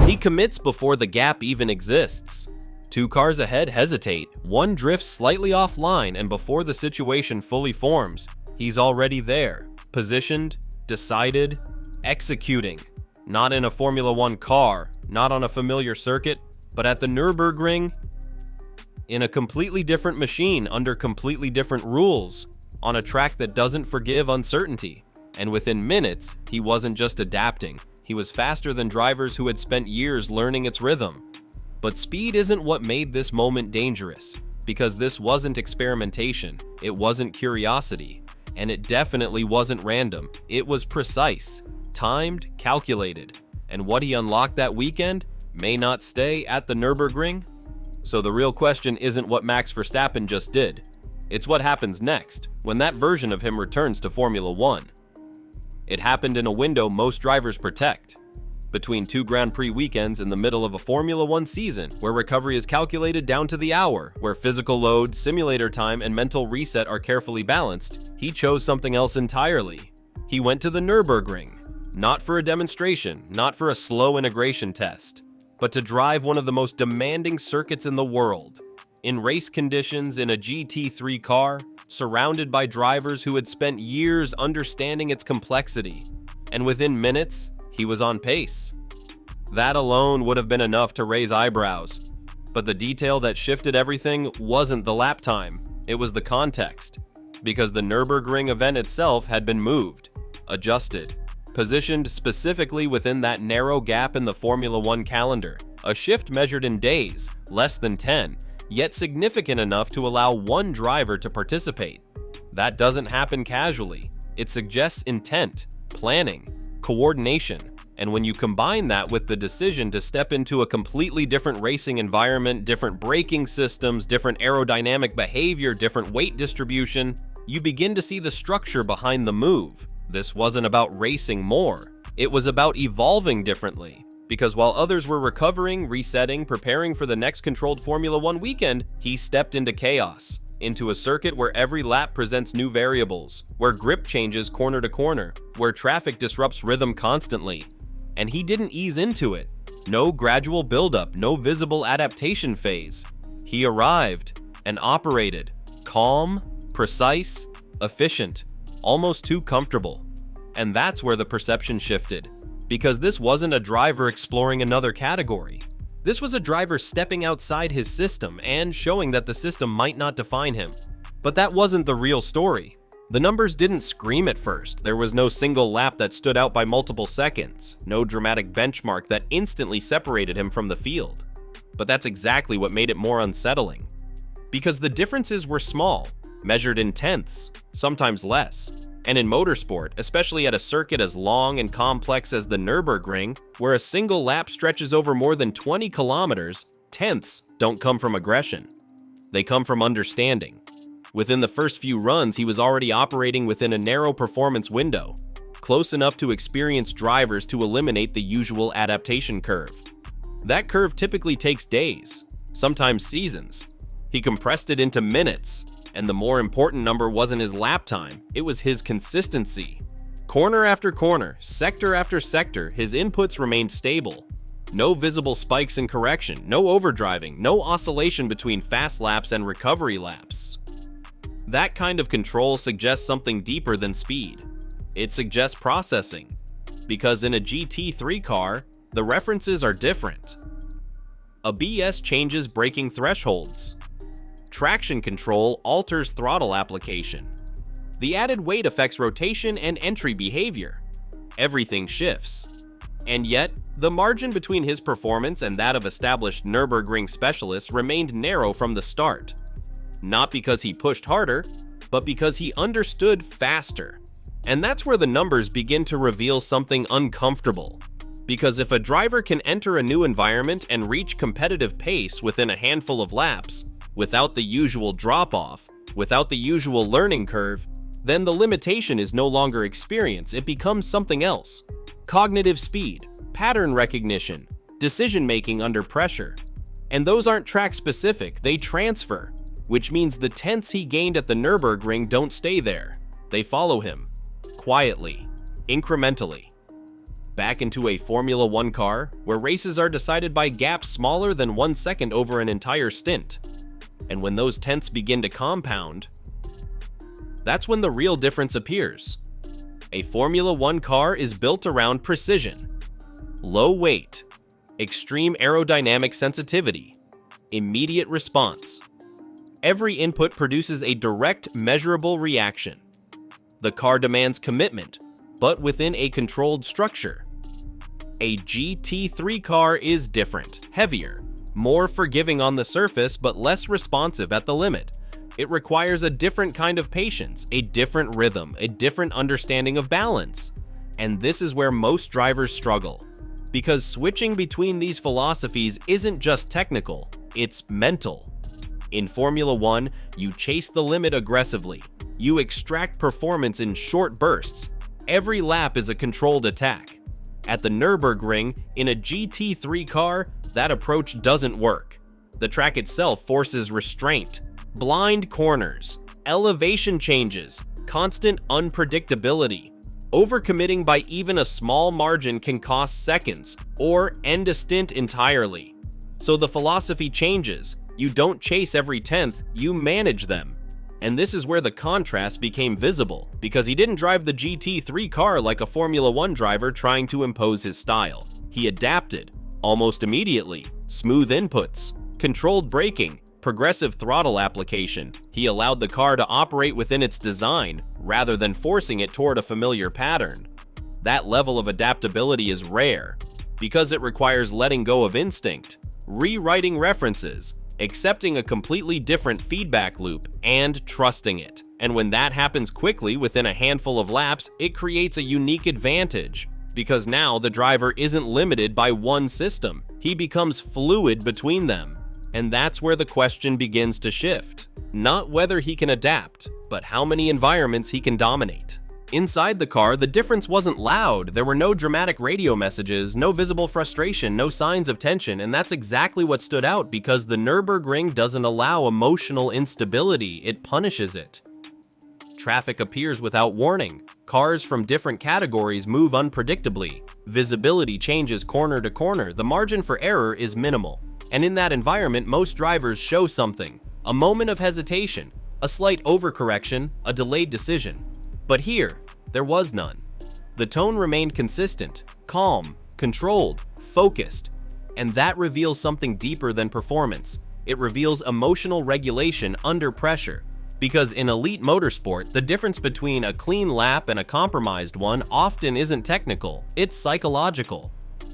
He commits before the gap even exists. Two cars ahead hesitate, one drifts slightly offline, and before the situation fully forms, he's already there, positioned, decided, executing. Not in a Formula One car, not on a familiar circuit, but at the Nürburgring, in a completely different machine under completely different rules, on a track that doesn't forgive uncertainty. And within minutes, he wasn't just adapting, he was faster than drivers who had spent years learning its rhythm. But speed isn't what made this moment dangerous, because this wasn't experimentation, it wasn't curiosity, and it definitely wasn't random. It was precise, timed, calculated, and what he unlocked that weekend may not stay at the Nürburgring. So the real question isn't what Max Verstappen just did, it's what happens next, when that version of him returns to Formula One. It happened in a window most drivers protect, between two Grand Prix weekends in the middle of a Formula One season, where recovery is calculated down to the hour, where physical load, simulator time, and mental reset are carefully balanced. He chose something else entirely. He went to the Nürburgring, not for a demonstration, not for a slow integration test, but to drive one of the most demanding circuits in the world, in race conditions in a GT3 car, surrounded by drivers who had spent years understanding its complexity, and within minutes, he was on pace. That alone would have been enough to raise eyebrows, but the detail that shifted everything wasn't the lap time, it was the context, because the Nürburgring event itself had been moved, adjusted, positioned specifically within that narrow gap in the Formula One calendar, a shift measured in days, less than 10, yet significant enough to allow one driver to participate. That doesn't happen casually. It suggests intent, planning, coordination, and when you combine that with the decision to step into a completely different racing environment, different braking systems, different aerodynamic behavior, different weight distribution, you begin to see the structure behind the move. This wasn't about racing more, it was about evolving differently. Because while others were recovering, resetting, preparing for the next controlled Formula One weekend, he stepped into chaos. Into a circuit where every lap presents new variables, where grip changes corner to corner, where traffic disrupts rhythm constantly. And he didn't ease into it. No gradual buildup, no visible adaptation phase. He arrived and operated, calm, precise, efficient, almost too comfortable. And that's where the perception shifted. Because this wasn't a driver exploring another category. This was a driver stepping outside his system and showing that the system might not define him. But that wasn't the real story. The numbers didn't scream at first. There was no single lap that stood out by multiple seconds, no dramatic benchmark that instantly separated him from the field. But that's exactly what made it more unsettling. Because the differences were small, measured in tenths, sometimes less. And in motorsport, especially at a circuit as long and complex as the Nürburgring, where a single lap stretches over more than 20 kilometers, tenths don't come from aggression. They come from understanding. Within the first few runs, he was already operating within a narrow performance window, close enough to experienced drivers to eliminate the usual adaptation curve. That curve typically takes days, sometimes seasons. He compressed it into minutes. And the more important number wasn't his lap time, it was his consistency. Corner after corner, sector after sector, his inputs remained stable. No visible spikes in correction, no overdriving, no oscillation between fast laps and recovery laps. That kind of control suggests something deeper than speed. It suggests processing. Because in a GT3 car, the references are different. ABS changes braking thresholds. Traction control alters throttle application. The added weight affects rotation and entry behavior. Everything shifts. And yet, the margin between his performance and that of established Nürburgring specialists remained narrow from the start. Not because he pushed harder, but because he understood faster. And that's where the numbers begin to reveal something uncomfortable. Because if a driver can enter a new environment and reach competitive pace within a handful of laps, without the usual drop-off, without the usual learning curve, then the limitation is no longer experience, it becomes something else. Cognitive speed, pattern recognition, decision-making under pressure. And those aren't track-specific, they transfer, which means the tenths he gained at the Nürburgring don't stay there. They follow him, quietly, incrementally. Back into a Formula One car, where races are decided by gaps smaller than 1 second over an entire stint. And when those tenths begin to compound, that's when the real difference appears. A Formula One car is built around precision, low weight, extreme aerodynamic sensitivity, immediate response. Every input produces a direct, measurable reaction. The car demands commitment, but within a controlled structure. A GT3 car is different, heavier, more forgiving on the surface but less responsive at the limit. It requires a different kind of patience, a different rhythm, a different understanding of balance. And this is where most drivers struggle. Because switching between these philosophies isn't just technical, it's mental. In Formula One, you chase the limit aggressively. You extract performance in short bursts. Every lap is a controlled attack. At the Nürburgring, in a GT3 car, that approach doesn't work. The track itself forces restraint, blind corners, elevation changes, constant unpredictability. Overcommitting by even a small margin can cost seconds or end a stint entirely. So the philosophy changes. You don't chase every tenth, you manage them. And this is where the contrast became visible, because he didn't drive the GT3 car like a Formula One driver trying to impose his style. He adapted, almost immediately, smooth inputs, controlled braking, progressive throttle application. He allowed the car to operate within its design, rather than forcing it toward a familiar pattern. That level of adaptability is rare, because it requires letting go of instinct, rewriting references, accepting a completely different feedback loop, and trusting it. And when that happens quickly within a handful of laps, it creates a unique advantage. Because now the driver isn't limited by one system, he becomes fluid between them. And that's where the question begins to shift. Not whether he can adapt, but how many environments he can dominate. Inside the car, the difference wasn't loud. There were no dramatic radio messages, no visible frustration, no signs of tension, and that's exactly what stood out because the Nürburgring doesn't allow emotional instability, it punishes it. Traffic appears without warning. Cars from different categories move unpredictably. Visibility changes corner to corner. The margin for error is minimal. And in that environment, most drivers show something. A moment of hesitation, a slight overcorrection, a delayed decision. But here, there was none. The tone remained consistent, calm, controlled, focused. And that reveals something deeper than performance. It reveals emotional regulation under pressure. Because in elite motorsport, the difference between a clean lap and a compromised one often isn't technical, it's psychological.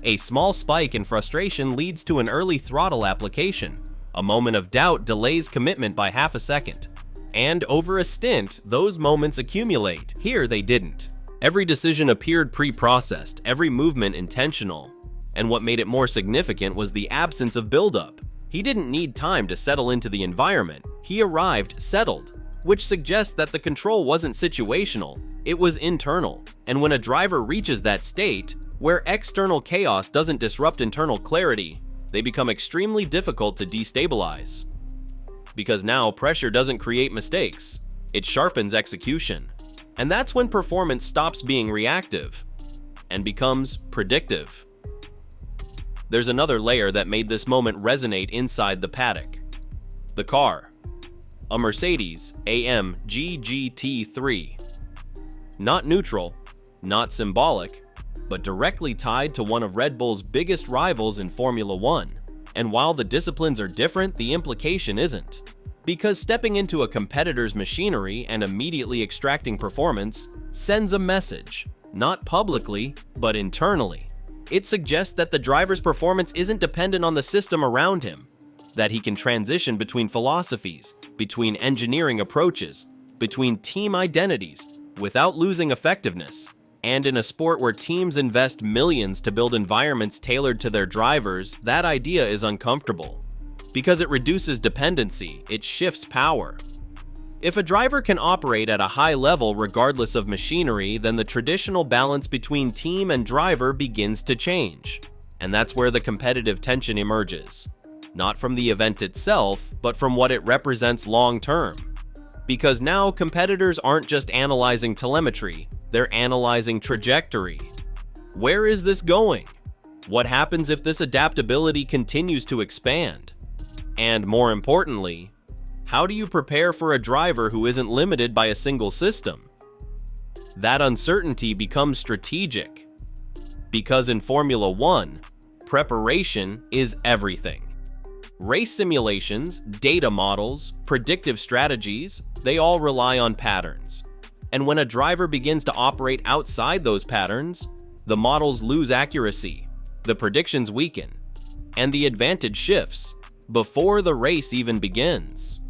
A small spike in frustration leads to an early throttle application. A moment of doubt delays commitment by half a second. And over a stint, those moments accumulate. Here they didn't. Every decision appeared pre-processed, every movement intentional. And what made it more significant was the absence of buildup. He didn't need time to settle into the environment. He arrived settled, which suggests that the control wasn't situational, it was internal. And when a driver reaches that state, where external chaos doesn't disrupt internal clarity, they become extremely difficult to destabilize. Because now pressure doesn't create mistakes, it sharpens execution. And that's when performance stops being reactive and becomes predictive. There's another layer that made this moment resonate inside the paddock. The car. A Mercedes AMG GT3. Not neutral, not symbolic, but directly tied to one of Red Bull's biggest rivals in Formula One. And while the disciplines are different, the implication isn't. Because stepping into a competitor's machinery and immediately extracting performance sends a message, not publicly, but internally. It suggests that the driver's performance isn't dependent on the system around him, that he can transition between philosophies, between engineering approaches, between team identities, without losing effectiveness. And in a sport where teams invest millions to build environments tailored to their drivers, that idea is uncomfortable. Because it reduces dependency, it shifts power. If a driver can operate at a high level regardless of machinery, then the traditional balance between team and driver begins to change. And that's where the competitive tension emerges. Not from the event itself, but from what it represents long-term. Because now competitors aren't just analyzing telemetry, they're analyzing trajectory. Where is this going? What happens if this adaptability continues to expand? And more importantly, how do you prepare for a driver who isn't limited by a single system? That uncertainty becomes strategic, because in Formula One, preparation is everything. Race simulations, data models, predictive strategies, they all rely on patterns. And when a driver begins to operate outside those patterns, the models lose accuracy, the predictions weaken, and the advantage shifts before the race even begins.